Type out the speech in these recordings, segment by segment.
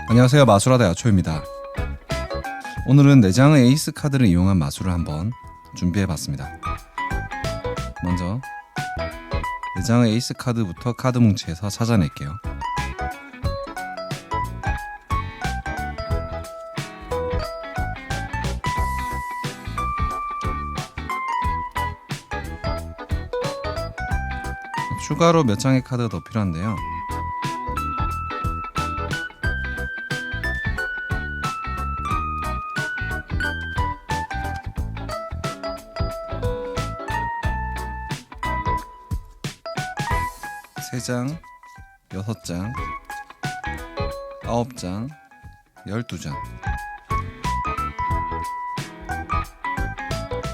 안녕하세요, 마술하다 야초입니다. 오늘은 4장의 에이스 카드를 이용한 마술을 한번 준비해봤습니다. 먼저 4장의 에이스 카드부터 카드 뭉치에서 찾아낼게요. 추가로 몇 장의 카드가 더 필요한데요. 세 장, 6장, 9장, 12장.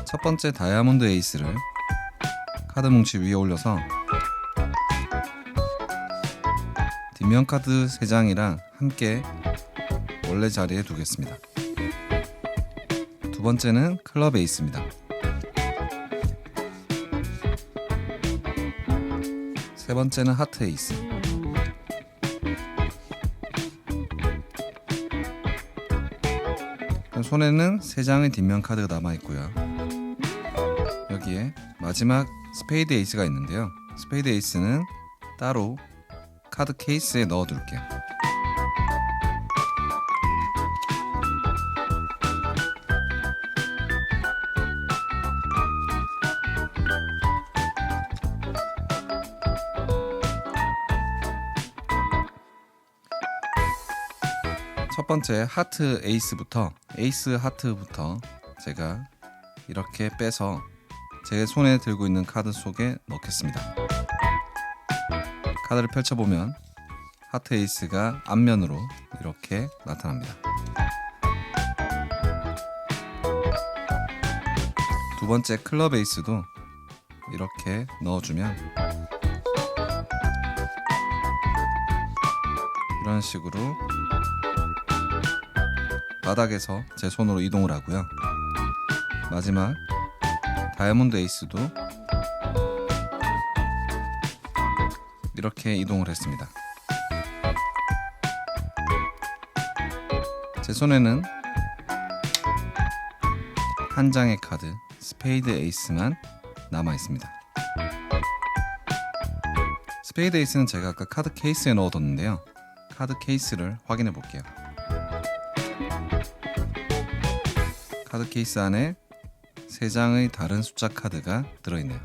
첫 번째 다이아몬드 에이스를 카드 뭉치 위에 올려서 뒷면 카드 3장이랑 함께 원래 자리에 두겠습니다. 두 번째는 클럽 에이스입니다. 세 번째는 하트 에이스. 손에는 3장의 뒷면 카드가 남아있고요. 여기에 마지막 스페이드 에이스가 있는데요. 스페이드 에이스는 따로 카드 케이스에 넣어둘게요. 첫 번째 하트 에이스부터 에이스 하트부터 제가 이렇게 빼서 제 손에 들고 있는 카드 속에 넣겠습니다. 카드를 펼쳐보면 하트 에이스가 앞면으로 이렇게 나타납니다. 두 번째 클럽 에이스도 이렇게 넣어주면 이런 식으로 바닥에서 제 손으로 이동을 하고요. 마지막 다이아몬드 에이스도 이렇게 이동을 했습니다. 제 손에는 한 장의 카드 스페이드 에이스만 남아 있습니다. 스페이드 에이스는 제가 아까 카드 케이스에 넣어뒀는데요. 카드 케이스를 확인해 볼게요. 카드 케이스 안에 3장의 다른 숫자 카드가 들어있네요.